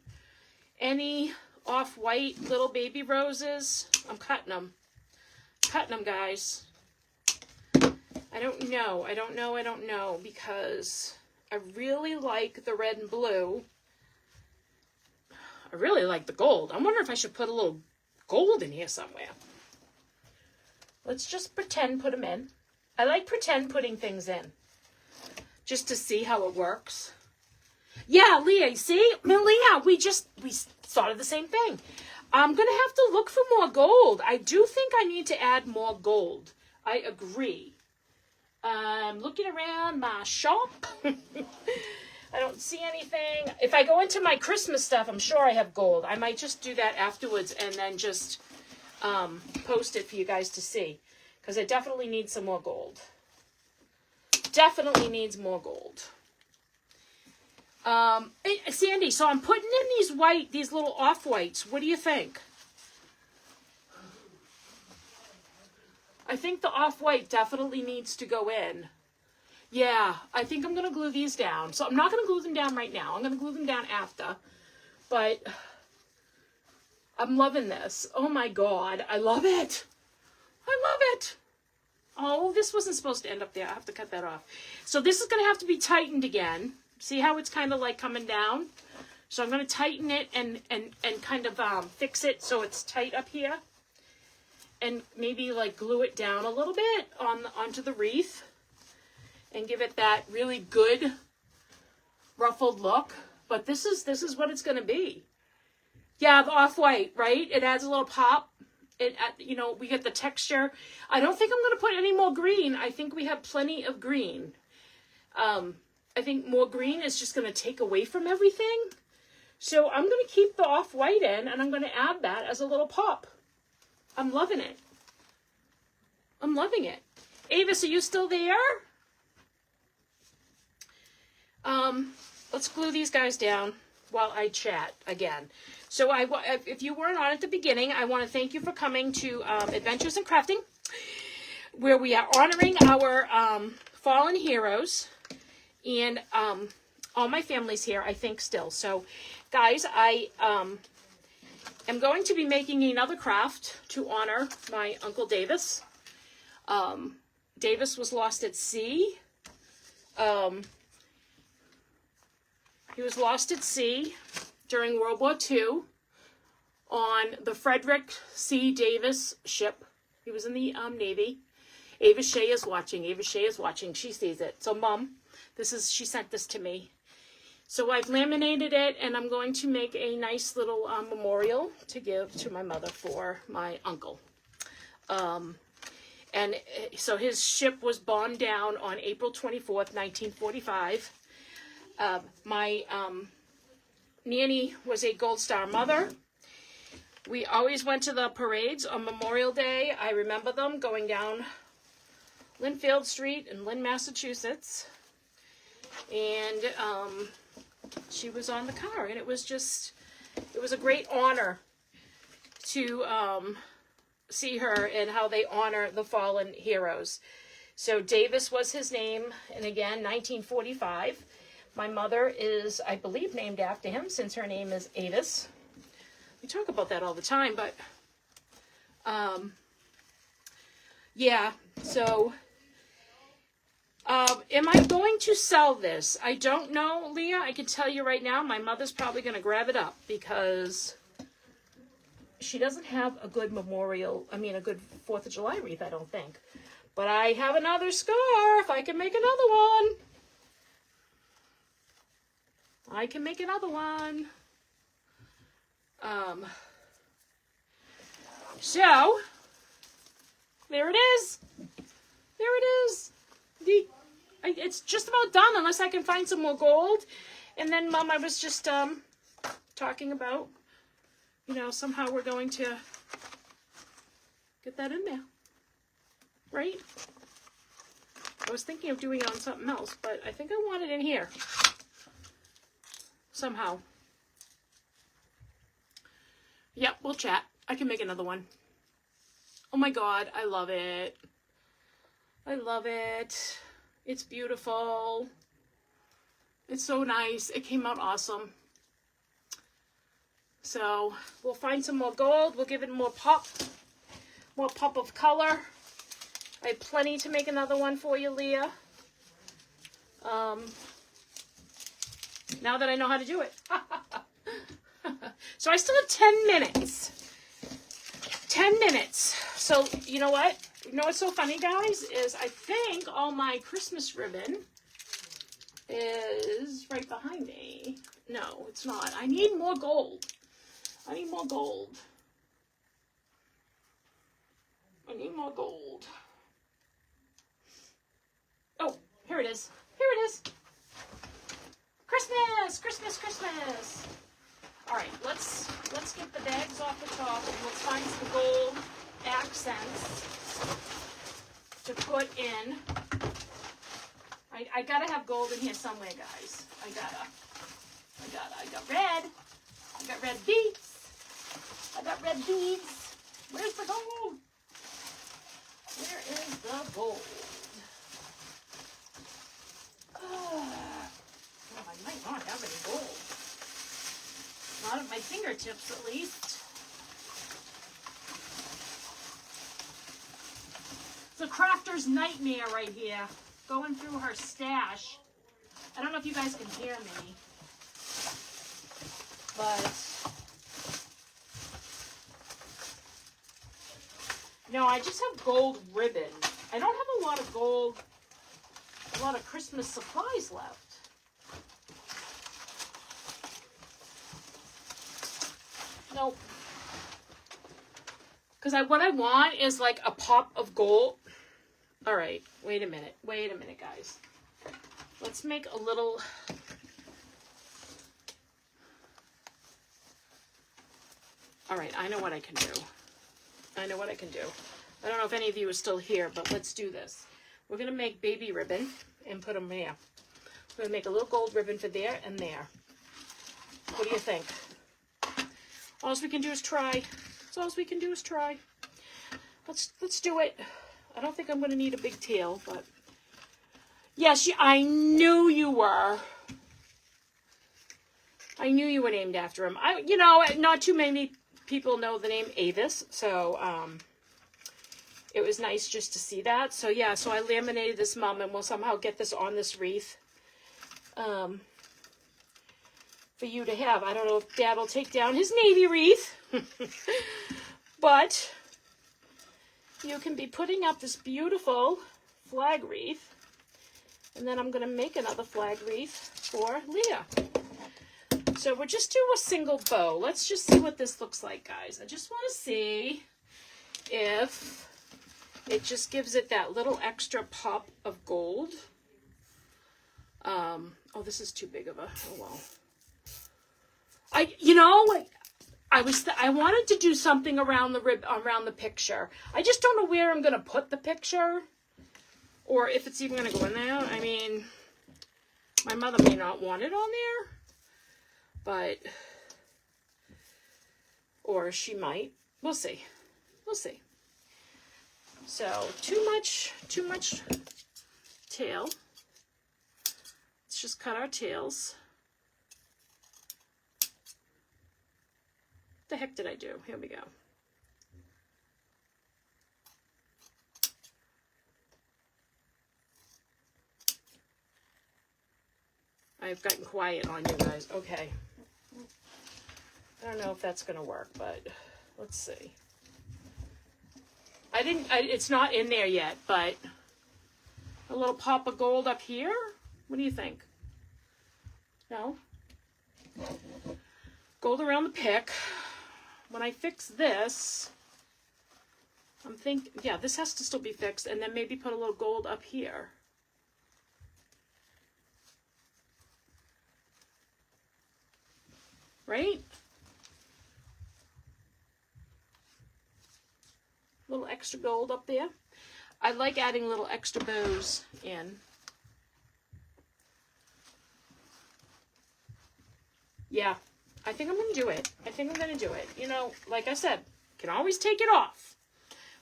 any off-white little baby roses? I'm cutting them. Guys. I don't know, because I really like the red and blue. I really like the gold. I wonder if I should put a little gold in here somewhere. Let's just pretend put them in. I like pretend putting things in, just to see how it works. Yeah, Leah, see? Leah, we thought of the same thing. I'm going to have to look for more gold. I do think I need to add more gold. I agree. I'm looking around my shop. I don't see anything. If I go into my Christmas stuff, I'm sure I have gold. I might just do that afterwards and then just post it for you guys to see. Because it definitely needs some more gold. Definitely needs more gold. Sandy, so I'm putting in these little off-whites. What do you think? I think the off-white definitely needs to go in. Yeah, I think I'm going to glue these down. So I'm not going to glue them down right now. I'm going to glue them down after. But I'm loving this. Oh my God, I love it. I love it. Oh, this wasn't supposed to end up there. I have to cut that off. So this is going to have to be tightened again. See how it's kind of like coming down? So I'm going to tighten it and kind of fix it so it's tight up here. And maybe like glue it down a little bit onto the wreath. And give it that really good ruffled look. But this is what it's going to be. Yeah, the off-white, right? It adds a little pop. We get the texture. I don't think I'm going to put any more green. I think we have plenty of green. I think more green is just going to take away from everything. So I'm going to keep the off-white in, and I'm going to add that as a little pop. I'm loving it. I'm loving it. Avis, are you still there? Let's glue these guys down while I chat again. So if you weren't on at the beginning, I want to thank you for coming to Adventures in Crafting, where we are honoring our fallen heroes, and all my family's here, I think, still. So, guys, I am going to be making another craft to honor my Uncle Davis. Davis was lost at sea. He was lost at sea during World War II on the Frederick C. Davis ship. He was in the Navy. Ava Shea is watching. Ava Shea is watching. She sees it. So, Mom, she sent this to me. So I've laminated it, and I'm going to make a nice little memorial to give to my mother for my uncle. And so his ship was bombed down on April 24th, 1945. My nanny was a Gold Star mother. We always went to the parades on Memorial Day. I remember them going down Linfield Street in Lynn, Massachusetts. And she was on the car, and it was a great honor to see her and how they honor the fallen heroes. So Davis was his name, and again, 1945. My mother is, I believe, named after him, since her name is Avis. We talk about that all the time, but yeah, so am I going to sell this? I don't know, Leah. I can tell you right now, my mother's probably going to grab it up because she doesn't have a good a good 4th of July wreath, I don't think. But I have another scarf. I can make another one. So, there it is. It's just about done, unless I can find some more gold. And then, Mom, I was just talking about, somehow we're going to get that in there, right? I was thinking of doing it on something else, but I think I want it in here somehow. Yep, we'll chat. I can make another one. Oh my God, I love it. It's beautiful. It's so nice. It came out awesome. So we'll find some more gold. We'll give it more pop of color. I have plenty to make another one for you, Leah. Now that I know how to do it. So I still have 10 minutes. 10 minutes. So you know what? You know what's so funny, guys, is I think all my Christmas ribbon is right behind me. No, it's not. I need more gold. I need more gold. Oh, here it is. Christmas. All right, let's get the bags off the top, and let's find some gold accents to put in. I gotta have gold in here somewhere, guys. I got red. I got red beads. Where's the gold? Where is the gold? Well, I might not have any gold. Not at my fingertips, at least. It's a crafter's nightmare right here. Going through her stash. I don't know if you guys can hear me. But no, I just have gold ribbon. I don't have a lot of gold, a lot of Christmas supplies left. Nope. Because what I want is like a pop of gold. All right, wait a minute, guys. Let's make a little. All right, I know what I can do. I don't know if any of you are still here, but let's do this. We're going to make baby ribbon and put them there. We're going to make a little gold ribbon for there and there. What do you think? All we can do is try. Let's do it. I don't think I'm going to need a big tail, but yes, I knew you were. I knew you were named after him. Not too many people know the name Avis, so it was nice just to see that. So yeah, so I laminated this, Mom, and we'll somehow get this on this wreath. for you to have. I don't know if Dad will take down his navy wreath, but you can be putting up this beautiful flag wreath, and then I'm going to make another flag wreath for Leah. So we'll just do a single bow. Let's just see what this looks like, guys. I just want to see if it just gives it that little extra pop of gold. Oh, this is too big of a, oh well. I wanted to do something around the picture. I just don't know where I'm going to put the picture, or if it's even going to go in there. I mean, my mother may not want it on there, but, or she might. We'll see. We'll see. So, too much tail. Let's just cut our tails. What the heck did I do? Here we go. I've gotten quiet on you guys. Okay. I don't know if that's going to work, but let's see. It's not in there yet, but a little pop of gold up here. What do you think? No? Gold around the pick. When I fix this, I'm thinking, yeah, this has to still be fixed, and then maybe put a little gold up here. Right? Little extra gold up there. I like adding little extra bows in. Yeah, I think I'm going to do it. I think I'm going to do it. You know, like I said, can always take it off.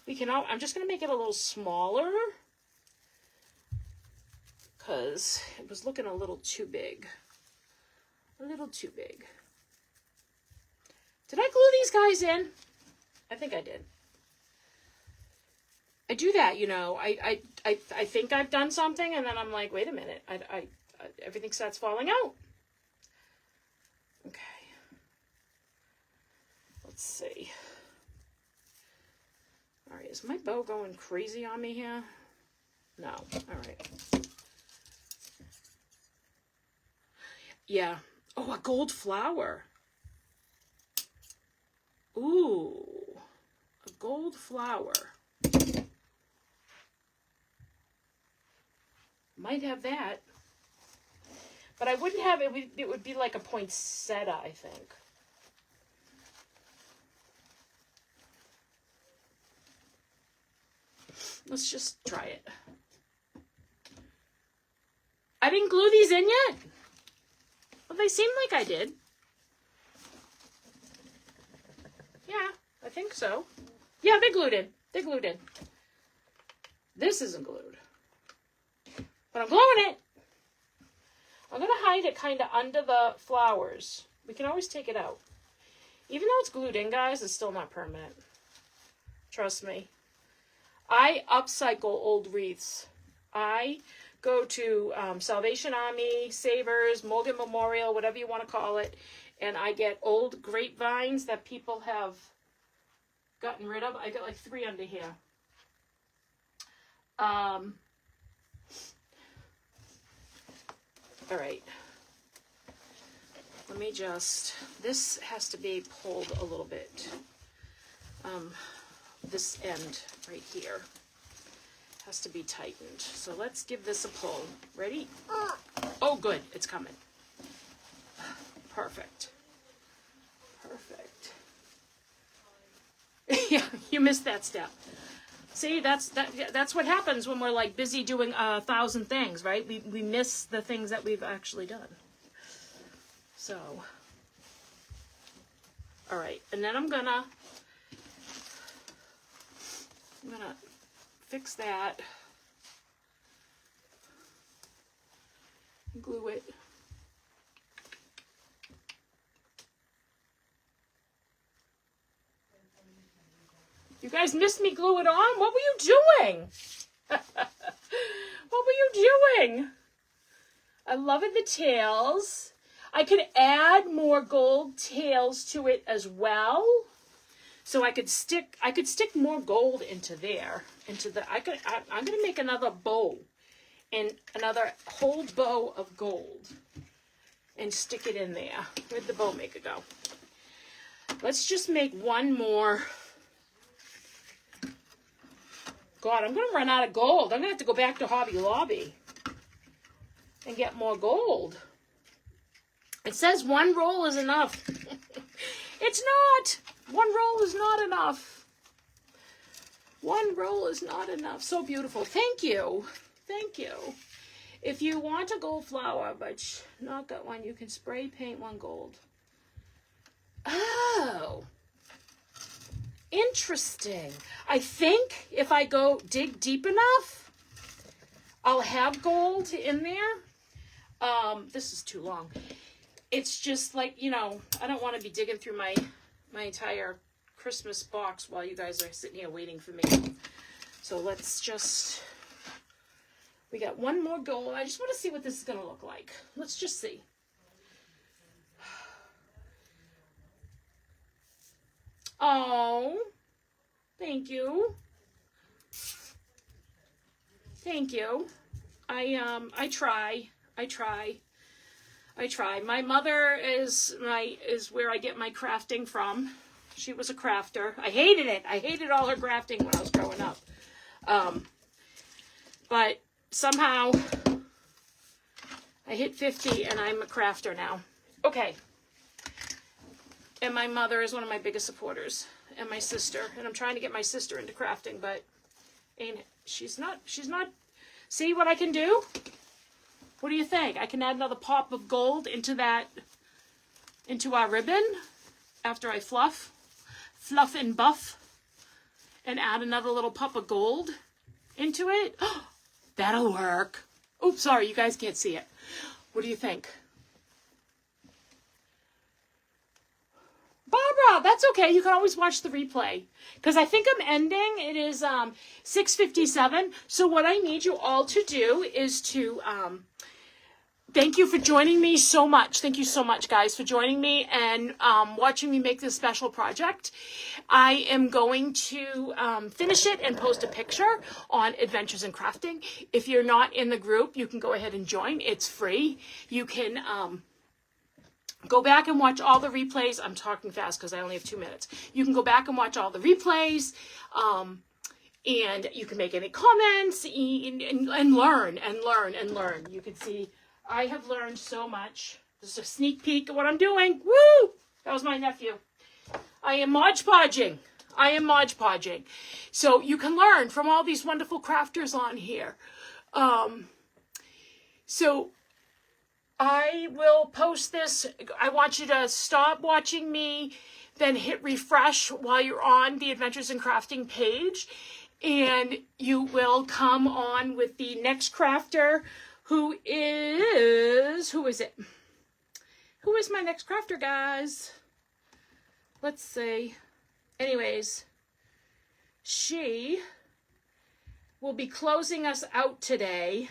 I'm just going to make it a little smaller because it was looking a little too big. A little too big. Did I glue these guys in? I think I did. I do that, you know. I think I've done something, and then I'm like, wait a minute. Everything starts falling out. Okay. Let's see. All right, is my bow going crazy on me here? No. All right. Yeah. Oh, a gold flower. Ooh, a gold flower. Might have that. But I wouldn't have it. It would be like a poinsettia, I think. Let's just try it. I didn't glue these in yet. Well, they seem like I did. Yeah, I think so. Yeah, they're glued in. They're glued in. This isn't glued. But I'm gluing it. I'm going to hide it kind of under the flowers. We can always take it out. Even though it's glued in, guys, it's still not permanent. Trust me. I upcycle old wreaths. I go to Salvation Army, Savers, Morgan Memorial, whatever you want to call it, and I get old grapevines that people have gotten rid of. I got like 3 under here. All right. Let me just, this has to be pulled a little bit. This end right here has to be tightened. So let's give this a pull. Ready? Oh, good. It's coming. Perfect. Perfect. Yeah, you missed that step. See, that's what happens when we're like busy doing 1,000 things, right? We miss the things that we've actually done. So, all right, and then I'm gonna fix that, glue it. You guys missed me glue it on? What were you doing? What were you doing? I love it, the tails. I could add more gold tails to it as well. So I could stick more gold into there. I'm gonna make another bow and another whole bow of gold and stick it in there. Where'd the bow maker go? Let's just make one more. God, I'm gonna run out of gold. I'm gonna have to go back to Hobby Lobby and get more gold. It says one roll is enough. It's not. One roll is not enough. One roll is not enough. So beautiful. Thank you. Thank you. If you want a gold flower, but not got one, you can spray paint one gold. Oh. Interesting. I think if I go dig deep enough, I'll have gold in there. This is too long. It's just like, you know, I don't want to be digging through my entire Christmas box while you guys are sitting here waiting for me. So let's just, we got one more gold. I just want to see what this is going to look like. Let's just see. Oh, thank you. Thank you. I try. My mother is where I get my crafting from. She was a crafter. I hated it. I hated all her crafting when I was growing up. But somehow I hit 50 and I'm a crafter now. Okay. And my mother is one of my biggest supporters, and my sister. And I'm trying to get my sister into crafting, but she's not. See what I can do? What do you think? I can add another pop of gold into our ribbon after I fluff and buff, and add another little pop of gold into it. That'll work. Oops, sorry, you guys can't see it. What do you think? Barbara, that's okay. You can always watch the replay. Because I think I'm ending. It is 6:57. So what I need you all to do is to thank you for joining me so much. Thank you so much, guys, for joining me and watching me make this special project. I am going to finish it and post a picture on Adventures in Crafting. If you're not in the group, you can go ahead and join. It's free. You can go back and watch all the replays. I'm talking fast because I only have 2 minutes. You can go back and watch all the replays. And you can make any comments and learn. You can see I have learned so much. This is a sneak peek of what I'm doing. Woo! That was my nephew. I am Mod Podging. So you can learn from all these wonderful crafters on here. So I will post this. I want you to stop watching me, then hit refresh while you're on the Adventures in Crafting page. And you will come on with the next crafter who is it? Who is my next crafter, guys? Let's see. Anyways, she will be closing us out today.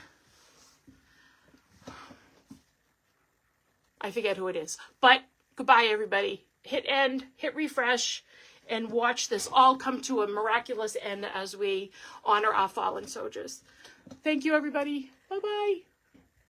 I forget who it is. But goodbye, everybody. Hit end, hit refresh, and watch this all come to a miraculous end as we honor our fallen soldiers. Thank you, everybody. Bye-bye.